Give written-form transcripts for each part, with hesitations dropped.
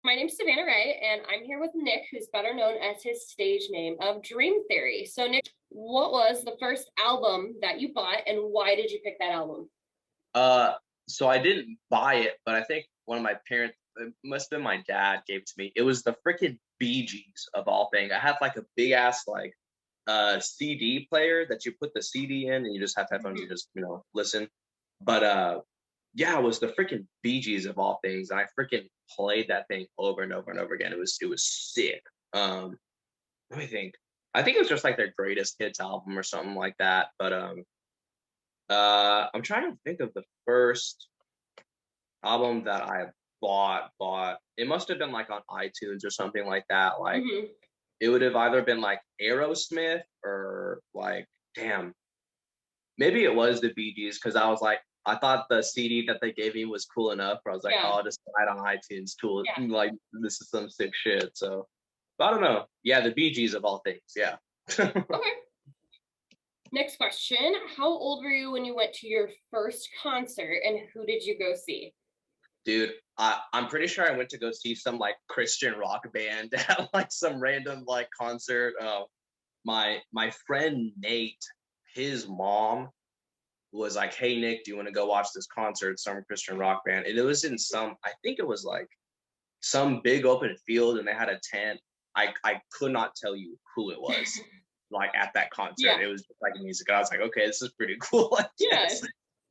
My name's Savannah Ray, and I'm here with Nick, who's better known as his stage name of Dreamtheory. So, Nick, what was the first album that you bought, and why did you pick that album? Uh, so I didn't buy it, but I think one of my parents, it must have been my dad, gave it to me. It was the freaking Bee Gees of all things. I had like a big ass CD player that you put the CD in and you just have headphones and just listen. But yeah, it was the freaking Bee Gees of all things. And I freaking played that thing over and over and over again. It was sick. Let me think. I think it was just like their greatest hits album or something like that. But I'm trying to think of the first album that I bought. It must have been like on iTunes or something like that. Like Mm-hmm. it would have either been like Aerosmith or like, damn, maybe it was the Bee Gees because I thought the CD that they gave me was cool enough. Where I was like, oh, Yeah, I'll just buy it on iTunes. Cool, yeah. like this is some sick shit. So, but I don't know. Yeah, the Bee Gees of all things. Yeah. Okay. Next question. How old were you when you went to your first concert, and who did you go see? Dude, I'm pretty sure I went to go see some like Christian rock band at like some random like concert. My friend Nate, his mom was like, "Hey Nick, do you want to go watch this concert? Some Christian rock band." And it was in I think it was like some big open field, and they had a tent. I could not tell you who it was. Like at that concert, Yeah, it was just like music. And I was like, okay, this is pretty cool. I yeah, guess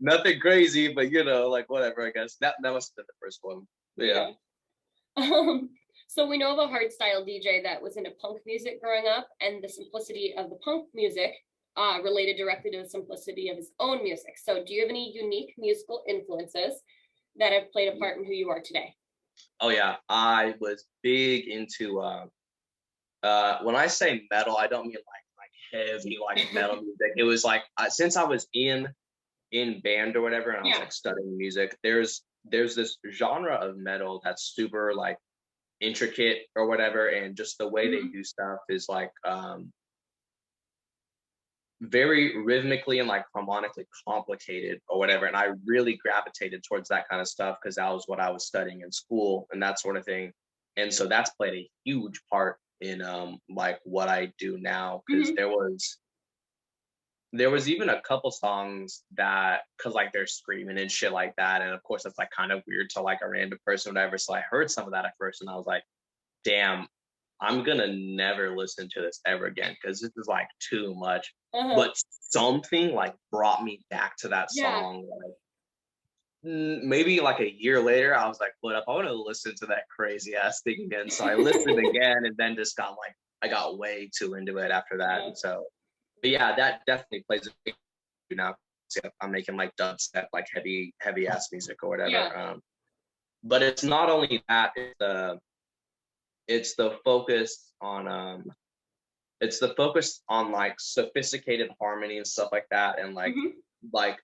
nothing crazy, but like whatever. I guess that must have been the first one. But yeah. yeah. Um, so we know of a hardstyle DJ that was into punk music growing up, and the simplicity of the punk music related directly to the simplicity of his own music. So, do you have any unique musical influences that have played a part in who you are today? Oh yeah, I was big into when I say metal, I don't mean like heavy like metal music. It was like since I was in band or whatever, and I was Yeah. like studying music. There's this genre of metal that's super like intricate or whatever, and just the way they Mm-hmm. do stuff is like very rhythmically and like harmonically complicated or whatever. And I really gravitated towards that kind of stuff because that was what I was studying in school and that sort of thing. And so that's played a huge part in like what I do now because Mm-hmm. there was even a couple songs that because like they're screaming and shit like that. And of course that's like kind of weird to like a random person or whatever. So I heard some of that at first and I was like, damn, I'm gonna never listen to this ever again because this is like too much. Uh-huh. But something like brought me back to that Yeah. song. Like maybe like a year later, I was like, "What up? I want to listen to that crazy ass thing again." So I listened again, and then just got like I got way too into it after that. Yeah. And so, but yeah, that definitely plays a big now. So I'm making like dubstep, like heavy ass music or Yeah. whatever. But it's not only that; it's the focus on like sophisticated harmony and stuff like that and Mm-hmm. like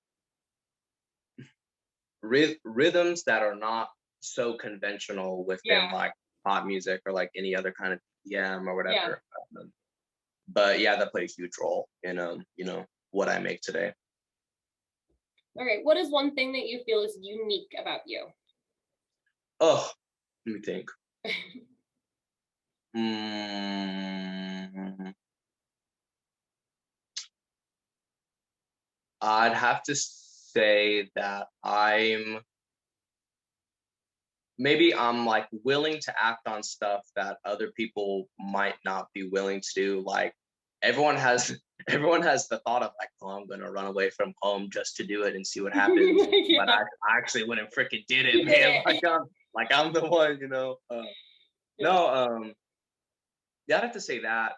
rhythms that are not so conventional within Yeah. like pop music or like any other kind of EM or Yeah. whatever. But yeah, that plays a huge role in what I make today. All right. What is one thing that you feel is unique about you? Oh, let me think. Mm, I'd have to say that I'm like willing to act on stuff that other people might not be willing to do. Like everyone has everyone has the thought of like, oh, I'm gonna run away from home just to do it and see what happens. But Yeah. I actually went and freaking did it, You did man. it. I'm the one. Yeah. No, yeah, I'd have to say that.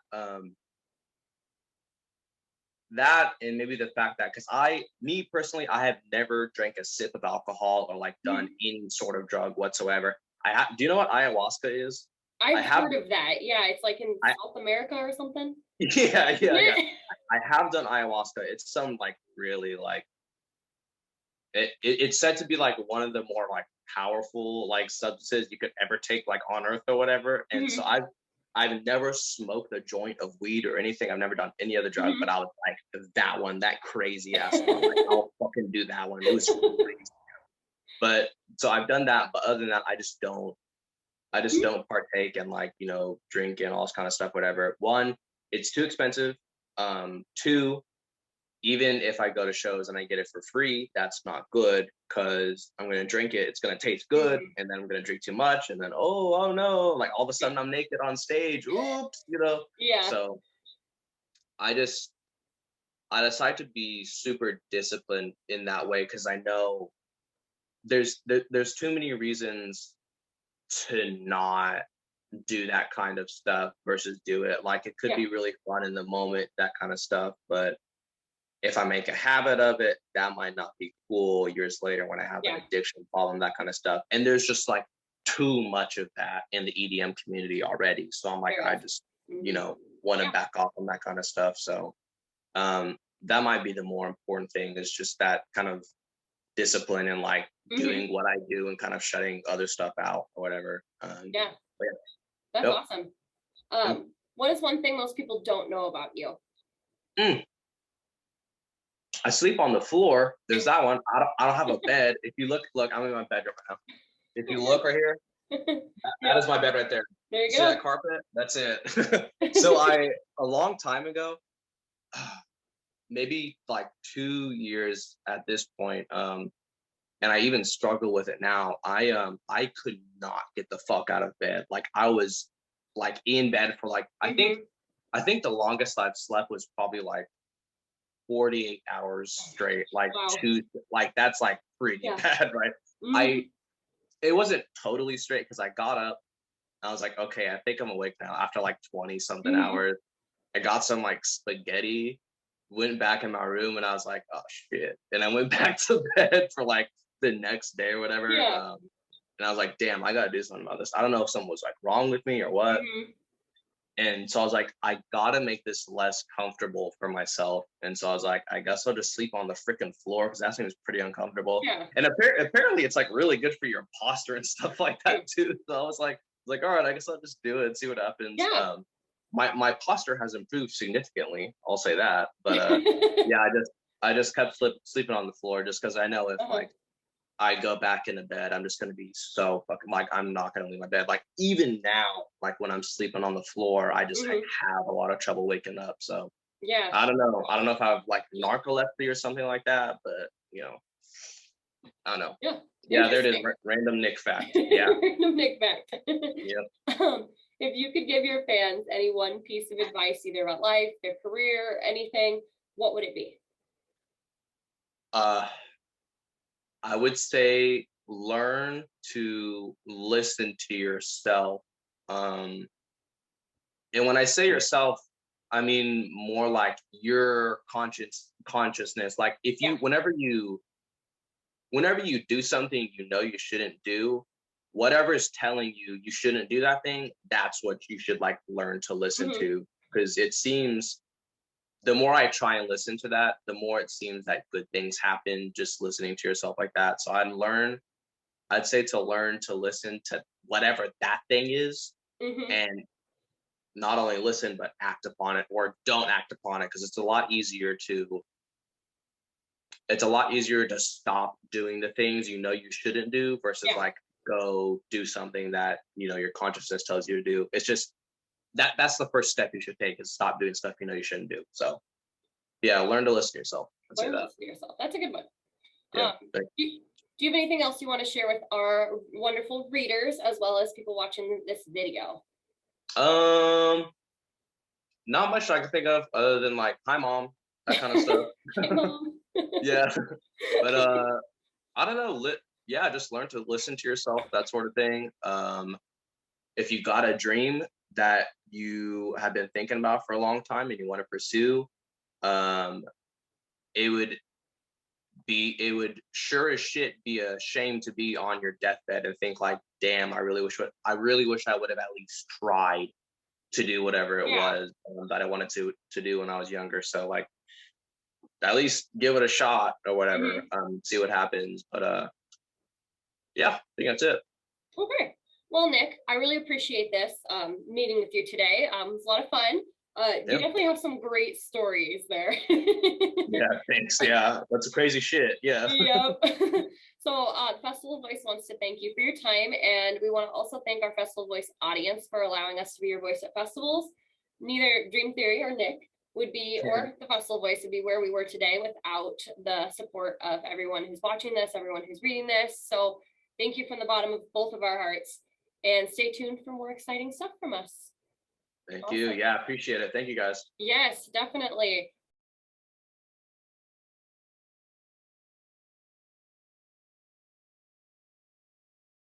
That and maybe the fact that because me personally, I have never drank a sip of alcohol or like done Mhm. any sort of drug whatsoever. Do you know what ayahuasca is? I I've have heard of that. Yeah, it's like in I South America or something. yeah. Yeah. I have done ayahuasca. It's some like really like it's said to be like one of the more like powerful like substances you could ever take like on earth or whatever. And so Mhm. I've never smoked a joint of weed or anything. I've never done any other drug, but Mhm. I was like that one, that crazy ass one. Like I'll fucking do that one. It was crazy. But so I've done that, but other than that, I just don't. I just don't partake in like, drinking, all this kind of stuff, whatever. One, it's too expensive. Two, even if I go to shows and I get it for free, that's not good because I'm gonna drink it. It's gonna taste good, Mhm. and then I'm gonna drink too much, and then oh no, like all of a sudden I'm naked on stage. Oops, Yeah. So I just I decide to be super disciplined in that way because I know there's too many reasons to not do that kind of stuff versus do it. Like it could Yeah. be really fun in the moment, that kind of stuff, but if I make a habit of it, that might not be cool years later when I have an Yeah. addiction problem, that kind of stuff. And there's just like too much of that in the EDM community already. So I'm like, There I is. just, Mhm. want to Yeah. back off on that kind of stuff. So that might be the more important thing is just that kind of discipline and like Mhm. doing what I do and kind of shutting other stuff out or whatever. Yeah. But That's yeah, awesome. yep. What is one thing most people don't know about you? Mm, I sleep on the floor. There's that one. I don't have a bed. If you look, I'm in my bedroom now. If you look right here, that Yeah. is my bed right there. There you See go. that carpet? That's it. So a long time ago, maybe like 2 years at this point, and I even struggle with it now. I could not get the fuck out of bed. Like I was like in bed for like Mhm. I think the longest I've slept was probably like 48 hours straight. Wow. Like that's like pretty Yeah. bad, right? I Mhm. It wasn't totally straight because I got up. I was like, okay, I think I'm awake now after like 20 something Mhm. hours. I got some like spaghetti, went back in my room, and I was like, oh shit. And I went back to bed for like the next day or whatever. Yeah. And I was like, damn, I gotta do something about this. I don't know if something was like wrong with me or what. Mhm. And so I was like, I gotta make this less comfortable for myself. And so I was like, I guess I'll just sleep on the freaking floor because that seems pretty uncomfortable. Yeah. And apparently it's like really good for your posture and stuff like that too. So I was like, all right, I guess I'll just do it and see what happens. Yeah. My posture has improved significantly. I'll say that. But yeah, I just kept sleeping on the floor just because I know if Uh-huh. like I go back into bed, I'm just gonna be so fucking like I'm not gonna leave my bed. Like even now, like when I'm sleeping on the floor, I just Mhm. have a lot of trouble waking up. So Yeah. I don't know. I don't know if I have like narcolepsy or something like that, but I don't know. Yeah. Yeah, there it is. Interesting. Random Nick fact. Yeah, Random Nick fact. yeah. If you could give your fans any one piece of advice, either about life, their career, anything, what would it be? Uh, I would say learn to listen to yourself. Um, and when I say yourself, I mean more like your consciousness. Like if Yeah. you whenever you do something you shouldn't do, whatever is telling you shouldn't do that thing, that's what you should like learn to listen Hmm. to. Because it seems the more I try and listen to that, the more it seems that good things happen just listening to yourself like that. So I'd say to learn to listen to whatever that thing is Hmm. and not only listen but act upon it or don't act upon it because it's a lot easier to stop doing the things you shouldn't do versus Yeah. like go do something that your consciousness tells you to do. It's just that's the first step you should take is stop doing stuff you shouldn't do. So yeah, learn to listen to yourself. I'd say Learn to that. listen to yourself. That's a good one. Yeah. Do you have anything else you want to share with our wonderful readers as well as people watching this video? um Not much I can think of other than like hi mom, that kind of stuff. Hi, Mom. Yeah. But I don't know. Yeah, just learn to listen to yourself, that sort of thing. If you got a dream that you have been thinking about for a long time and you want to pursue, um, it would it would sure as shit be a shame to be on your deathbed and think like, damn, I really wish I would have at least tried to do whatever it Yeah. was that I wanted to do when I was younger. So like at least give it a shot or whatever, Hmm. see what happens. But yeah, I think that's it. Okay. Well, Nick, I really appreciate this meeting with you today. It was a lot of fun. You Yeah. definitely have some great stories there. Yeah. Thanks. Yeah. That's a crazy shit. Yeah. Yep. So Festival Voice wants to thank you for your time, and we want to also thank our Festival Voice audience for allowing us to be your voice at festivals. Neither Dream Theory or Nick would be, or the Festival Voice would be where we were today without the support of everyone who's watching this, everyone who's reading this. So thank you from the bottom of both of our hearts, and stay tuned for more exciting stuff from us. Thank you. Awesome. Yeah. Appreciate it. Thank you guys. Yes, definitely.